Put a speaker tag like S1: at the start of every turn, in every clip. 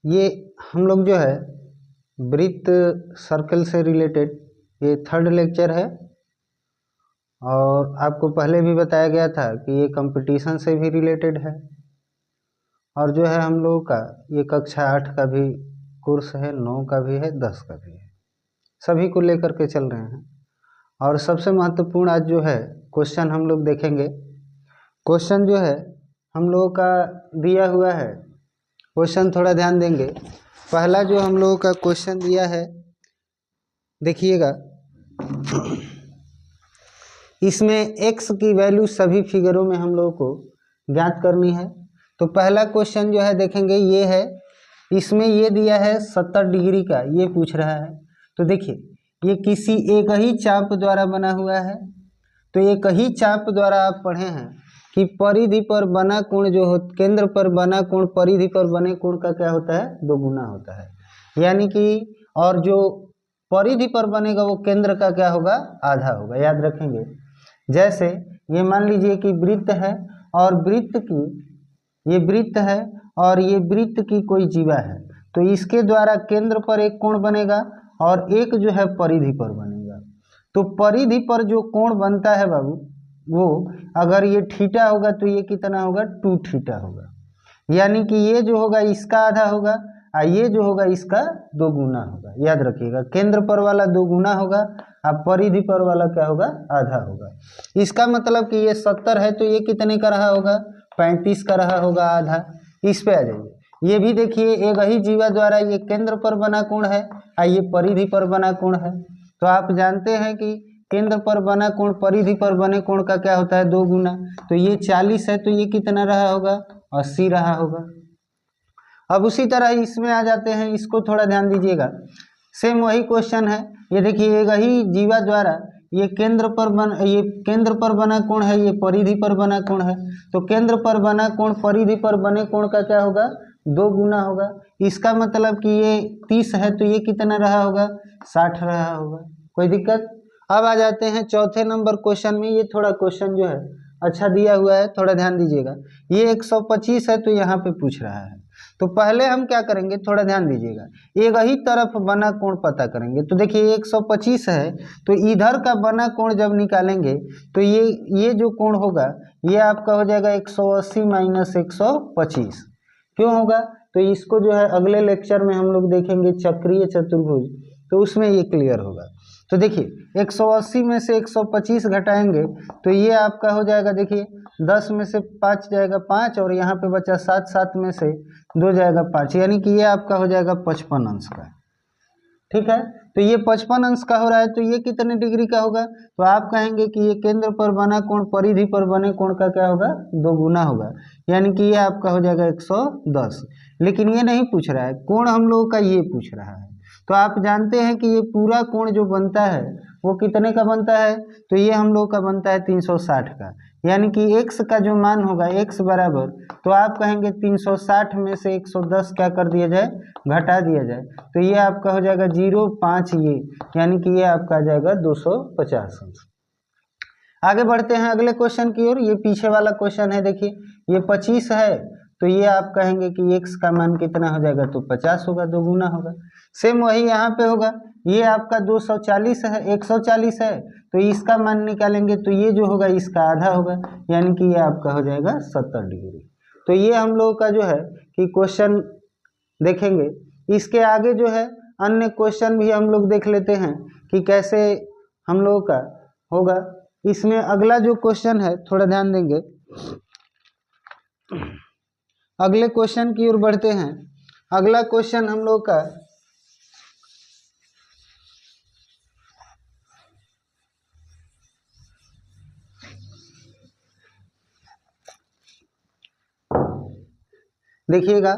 S1: ये हम लोग जो है वृत्त सर्कल से रिलेटेड ये थर्ड लेक्चर है, और आपको पहले भी बताया गया था कि ये कंपटीशन से भी रिलेटेड है, और जो है हम लोगों का ये कक्षा 8 का भी कोर्स है, 9 का भी है, 10 का भी है, सभी को लेकर के चल रहे हैं। और सबसे महत्वपूर्ण आज जो है क्वेश्चन हम लोग देखेंगे। क्वेश्चन जो है हम लोगों का दिया हुआ है, क्वेश्चन थोड़ा ध्यान देंगे। पहला जो हम लोगों का क्वेश्चन दिया है देखिएगा, इसमें x की वैल्यू सभी फिगरों में हम लोगों को ज्ञात करनी है। तो पहला क्वेश्चन जो है देखेंगे ये है, इसमें ये दिया है 70 डिग्री का, ये पूछ रहा है। तो देखिए ये किसी एक ही चाप द्वारा बना हुआ है। तो एक ही चाप द्वारा आप पढ़े हैं कि परिधि पर बना कोण जो हो, केंद्र पर बना कोण परिधि पर बने कोण का क्या होता है, दोगुना होता है। यानी कि और जो परिधि पर बनेगा वो केंद्र का क्या होगा, आधा होगा। याद रखेंगे, जैसे ये मान लीजिए कि वृत्त है और वृत्त की ये वृत्त है और ये वृत्त की कोई जीवा है, तो इसके द्वारा केंद्र पर एक कोण बनेगा और एक जो है परिधि पर बनेगा। तो परिधि पर जो कोण बनता है बाबू, वो अगर ये थीटा होगा तो ये कितना होगा, 2 थीटा होगा। यानी कि ये जो होगा इसका आधा होगा और ये जो होगा इसका 2 गुना होगा। याद रखिएगा, केंद्र पर वाला 2 गुना होगा और परिधि पर वाला क्या होगा, आधा होगा। इसका मतलब कि ये 70 है तो ये कितने का रहा होगा, 35 का रहा होगा आधा। इस पे आ जाइए, ये भी देखिए एक ही जीवा द्वारा ये केंद्र पर बना कोण है और ये परिधि पर बना कोण है। तो आप जानते हैं कि केंद्र पर बना कोण परिधि पर बने कोण का क्या होता है, 2 गुना। तो ये 40 है तो ये कितना रहा होगा, 80 रहा होगा। अब उसी तरह इसमें आ जाते हैं, इसको थोड़ा ध्यान दीजिएगा, सेम वही क्वेश्चन है। ये देखिए एक ही जीवा द्वारा ये केंद्र पर बना कोण है, ये परिधि पर बना कोण है। तो केंद्र पर बना कोण परिधि पर बने कोण का क्या होगा, 2 गुना होगा। इसका मतलब कि ये 30 है तो ये कितना रहा होगा, 60 रहा होगा। कोई दिक्कत। अब आ जाते हैं चौथे नंबर क्वेश्चन में। ये थोड़ा क्वेश्चन जो है अच्छा दिया हुआ है, थोड़ा ध्यान दीजिएगा। ये 125 है तो यहाँ पे पूछ रहा है। तो पहले हम क्या करेंगे, थोड़ा ध्यान दीजिएगा, एक ही तरफ बना कोण पता करेंगे। तो देखिए 125 है तो इधर का बना कोण जब निकालेंगे तो ये जो कोण होगा ये आपका हो जाएगा 180 माइनस 125। क्यों होगा, तो इसको जो है अगले लेक्चर में हम लोग देखेंगे चक्रीय चतुर्भुज, तो उसमें ये क्लियर होगा। तो देखिए 180 में से 125 घटाएंगे तो ये आपका हो जाएगा, देखिए 10 में से 5 जाएगा 5 और यहाँ पे बचा 7, 7 में से 2 जाएगा 5, यानी कि ये आपका हो जाएगा 55 अंश का। ठीक है, तो ये 55 अंश का हो रहा है तो ये कितने डिग्री का होगा, तो आप कहेंगे कि ये केंद्र पर बना कोण परिधि पर बने कोण का क्या होगा, 2 गुना होगा। यानी कि ये आपका हो जाएगा 110। लेकिन ये नहीं पूछ रहा है, कोण हम लोगों का ये पूछ रहा है। तो आप जानते हैं कि ये पूरा कोण जो बनता है वो कितने का बनता है, तो ये हम लोग का बनता है 360 का। यानी कि x का जो मान होगा x बराबर, तो आप कहेंगे 360 में से 110 क्या कर दिया जाए, घटा दिया जाए। तो ये आपका हो जाएगा 0.5 ये, यानी कि ये आपका आ जाएगा 250 अंश। आगे बढ़ते हैं अगले क्वेश्चन की ओर। ये पीछे वाला क्वेश्चन है, देखिए ये 25 है तो ये आप कहेंगे कि x का मान कितना हो जाएगा, तो 50 होगा, 2 गुना होगा। सेम वही यहाँ पे होगा, ये आपका 240 है, 140 है तो इसका मान निकालेंगे तो ये जो होगा इसका आधा होगा, यानी कि ये आपका हो जाएगा 70 डिग्री। तो ये हम लोग का जो है कि क्वेश्चन देखेंगे। इसके आगे जो है अन्य क्वेश्चन भी हम लोग देख लेते हैं कि कैसे हम लोगों का होगा। इसमें अगला जो क्वेश्चन है थोड़ा ध्यान देंगे, अगले क्वेश्चन की ओर बढ़ते हैं। अगला क्वेश्चन हम लोग का देखिएगा,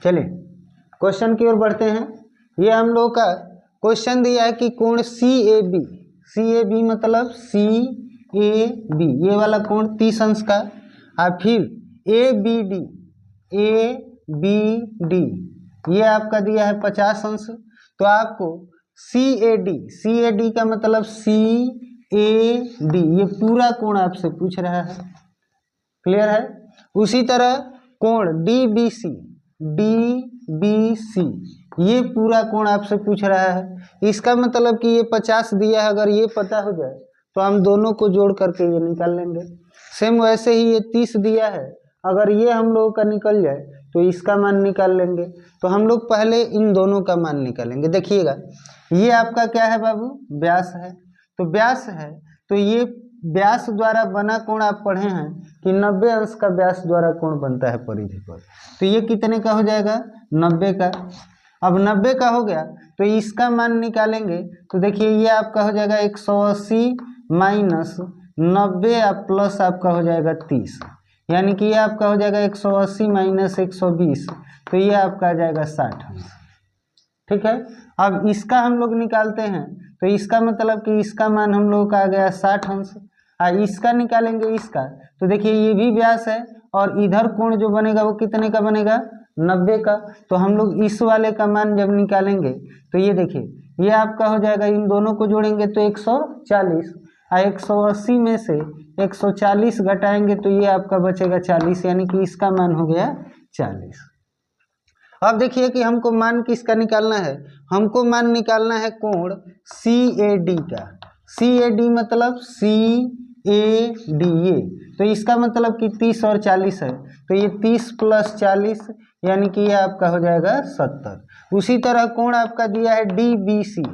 S1: चलिए क्वेश्चन की ओर बढ़ते हैं। ये हम लोग का क्वेश्चन दिया है कि कोण CAB, CAB मतलब CAB ये वाला कोण 30 अंश का, और फिर ABD, ABD ये आपका दिया है 50 अंश। तो आपको CAD, CAD का मतलब CAD ये पूरा कोण आपसे पूछ रहा है, क्लियर है। उसी तरह कोण DBC, DBC ये पूरा कोण आपसे पूछ रहा है। इसका मतलब कि ये 50 दिया है, अगर ये पता हो जाए तो हम दोनों को जोड़ करके ये निकाल लेंगे। सेम वैसे ही ये 30 दिया है, अगर ये हम लोगों का निकल जाए तो इसका मान निकाल लेंगे। तो हम लोग पहले इन दोनों का मान निकालेंगे। देखिएगा ये आपका क्या है बाबू, व्यास है। तो व्यास है तो ये व्यास द्वारा बना कोण आप पढ़े हैं कि 90 अंश का व्यास द्वारा कोण बनता है परिधि पर। तो ये कितने का हो जाएगा, 90 का। अब 90 का हो गया तो इसका मान निकालेंगे। तो देखिए ये आपका हो जाएगा 180 माइनस 90 प्लस आपका हो जाएगा 30, यानी कि ये आपका हो जाएगा 180 माइनस 120, तो ये आपका आ जाएगा 60 अंश। ठीक है, अब इसका हम लोग निकालते हैं तो इसका मतलब कि इसका मान हम लोग का आ गया 60 अंश। इसका निकालेंगे इसका, तो देखिए ये भी व्यास है और इधर कोण जो बनेगा वो कितने का बनेगा, 90 का। तो हम लोग इस वाले का मान जब निकालेंगे तो ये देखिए ये आपका हो जाएगा, इन दोनों को जोड़ेंगे तो 140, 180 में से 140 घटाएंगे तो ये आपका बचेगा 40, यानी कि इसका मान हो गया 40। अब देखिए कि हमको मान किसका निकालना है, हमको मान निकालना है कोण CAD का। CAD मतलब CAD ये, तो इसका मतलब कि 30 और 40 है, तो ये 30 प्लस 40 यानी कि ये आपका हो जाएगा 70। उसी तरह कोण आपका दिया है DBC,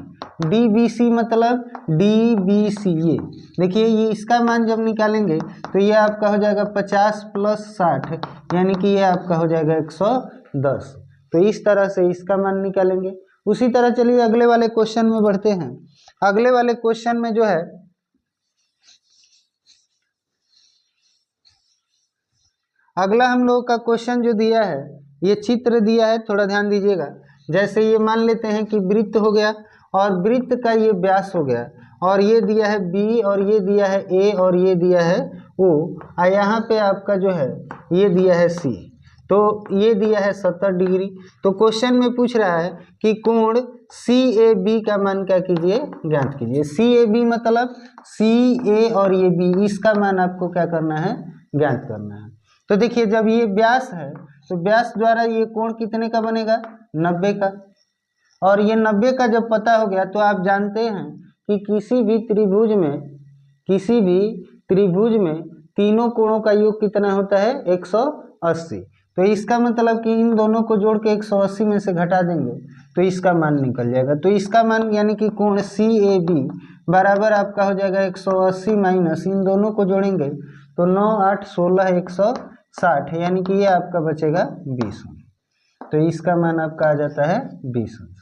S1: DBC मतलब DBC ये देखिए ये इसका मान जब निकालेंगे तो ये आपका हो जाएगा 50 प्लस 60 यानी कि ये आपका हो जाएगा 110। तो इस तरह से इसका मान निकालेंगे। उसी तरह चलिए अगले वाले क्वेश्चन में बढ़ते हैं। अगले वाले क्वेश्चन में जो है अगला हम लोगों का क्वेश्चन जो दिया है, ये चित्र दिया है, थोड़ा ध्यान दीजिएगा। जैसे ये मान लेते हैं कि वृत्त हो गया और वृत्त का ये व्यास हो गया, और ये दिया है B और ये दिया है A और ये दिया है O, और यहाँ पे आपका जो है ये दिया है C, तो ये दिया है 70 डिग्री। तो क्वेश्चन में पूछ रहा है कि कोण CAB का मान क्या कीजिए, ज्ञात कीजिए। CAB मतलब CA और ये B, इसका मान आपको क्या करना है, ज्ञात करना है। तो देखिए जब ये व्यास है तो व्यास द्वारा ये कोण कितने का बनेगा, 90 का। और ये 90 का जब पता हो गया तो आप जानते हैं कि किसी भी त्रिभुज में तीनों कोणों का योग कितना होता है, 180। तो इसका मतलब कि इन दोनों को जोड़ के 180 में से घटा देंगे तो इसका मान निकल जाएगा। तो इसका मान यानी कि कोण CAB बराबर आपका हो जाएगा 180 माइनस इन दोनों को जोड़ेंगे तो 9 8 16 160, यानी कि ये आपका बचेगा 20 अंश। तो इसका मान आपका आ जाता है 20 अंश।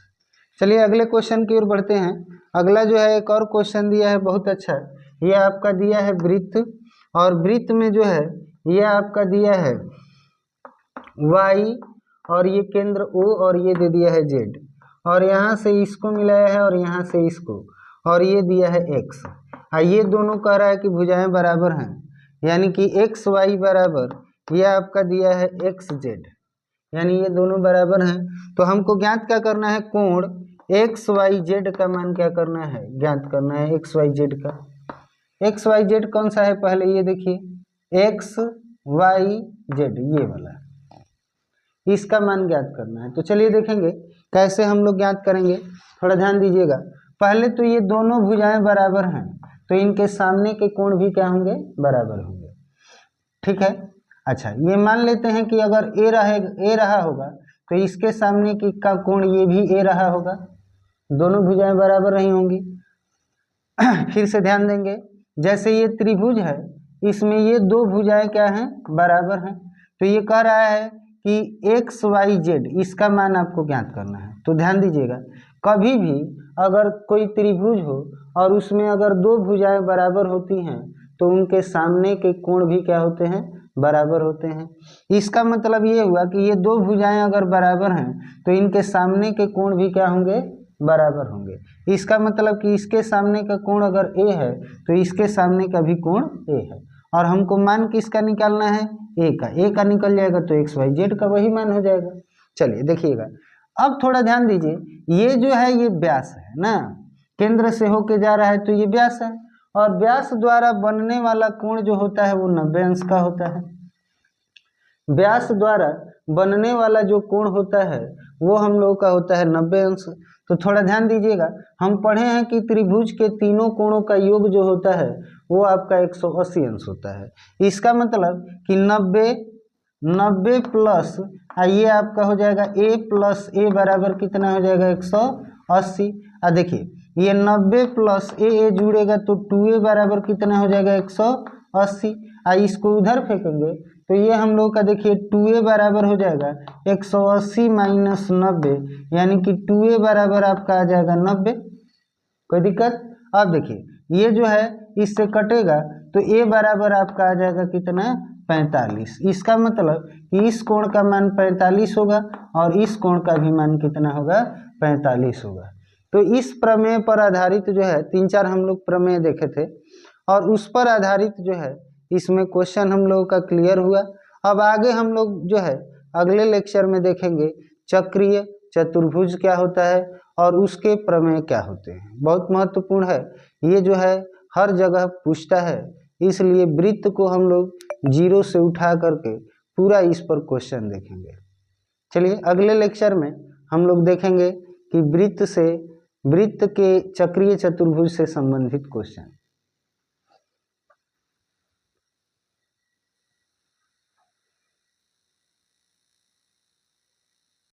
S1: चलिए अगले क्वेश्चन की ओर बढ़ते हैं। अगला जो है एक और क्वेश्चन दिया है बहुत अच्छा, ये आपका दिया है वृत्त, और वृत्त में जो है ये आपका दिया है Y और ये केंद्र O और ये दे दिया है Z, और यहाँ से इसको मिलाया है और यहाँ से इसको, और ये दिया है X। ये दोनों कह रहा है कि भुजाएं बराबर हैं, यानी कि XY बराबर ये आपका दिया है XZ, यानी ये दोनों बराबर हैं। तो हमको ज्ञात क्या करना है, कोण XYZ का मान क्या करना है, ज्ञात करना है XYZ का। XYZ कौन सा है, पहले ये देखिए XYZ ये वाला, इसका मान ज्ञात करना है। तो चलिए देखेंगे कैसे हम लोग ज्ञात करेंगे, थोड़ा ध्यान दीजिएगा। पहले तो ये दोनों भुजाएं बराबर हैं तो इनके सामने के कोण भी क्या होंगे, बराबर होंगे, ठीक है। अच्छा ये मान लेते हैं कि अगर A रहा होगा तो इसके सामने की का कोण ये भी A रहा होगा, दोनों भुजाएं बराबर रही होंगी। फिर से ध्यान देंगे, जैसे ये त्रिभुज है इसमें ये दो भुजाएं क्या हैं, बराबर हैं। तो ये कह रहा है कि XYZ इसका मान आपको ज्ञात करना है। तो ध्यान दीजिएगा, कभी भी अगर कोई त्रिभुज हो और उसमें अगर दो भुजाएं बराबर होती हैं तो उनके सामने के कोण भी क्या होते हैं, बराबर होते हैं। इसका मतलब ये हुआ कि ये दो भुजाएं अगर बराबर हैं तो इनके सामने के कोण भी क्या होंगे, बराबर होंगे। इसका मतलब कि इसके सामने का कोण अगर ए है तो इसके सामने का भी कोण ए है, और हमको मान किसका निकालना है, ए का। ए का निकल जाएगा तो एक्स वाई जेड का वही मान हो जाएगा। चलिए देखिएगा, अब थोड़ा ध्यान दीजिए, ये जो है ये व्यास है ना, केंद्र से होके जा रहा है तो ये व्यास है, और व्यास द्वारा बनने वाला कोण जो होता है वो 90 अंश का होता है। व्यास द्वारा बनने वाला जो कोण होता है वो हम लोगों का होता है 90 अंश। तो थोड़ा ध्यान दीजिएगा, हम पढ़े हैं कि त्रिभुज के तीनों कोणों का योग जो होता है वो आपका 180 अंश होता है। इसका मतलब कि 90 प्लस ये आपका हो जाएगा a प्लस ए बराबर कितना हो जाएगा 180। देखिए ये 90 प्लस ए जुड़ेगा तो 2a बराबर कितना हो जाएगा 180। इसको उधर फेंकेंगे तो ये हम लोग का देखिए 2a बराबर हो जाएगा 180 माइनस 90, यानी कि 2a बराबर आपका आ जाएगा 90। कोई दिक्कत? अब देखिए ये जो है इससे कटेगा तो a बराबर आपका आ जाएगा कितना, 45। इसका मतलब कि इस कोण का मान 45 होगा और इस कोण का भी मान कितना होगा, 45 होगा। तो इस प्रमेय पर आधारित जो है 3-4 हम लोग प्रमेय देखे थे, और उस पर आधारित जो है इसमें क्वेश्चन हम लोगों का क्लियर हुआ। अब आगे हम लोग जो है अगले लेक्चर में देखेंगे चक्रीय चतुर्भुज क्या होता है और उसके प्रमेय क्या होते हैं। बहुत महत्वपूर्ण है, ये जो है हर जगह पूछता है, इसलिए वृत्त को हम लोग 0 से उठा करके पूरा इस पर क्वेश्चन देखेंगे। चलिए अगले लेक्चर में हम लोग देखेंगे कि वृत्त के चक्रीय चतुर्भुज से संबंधित क्वेश्चन।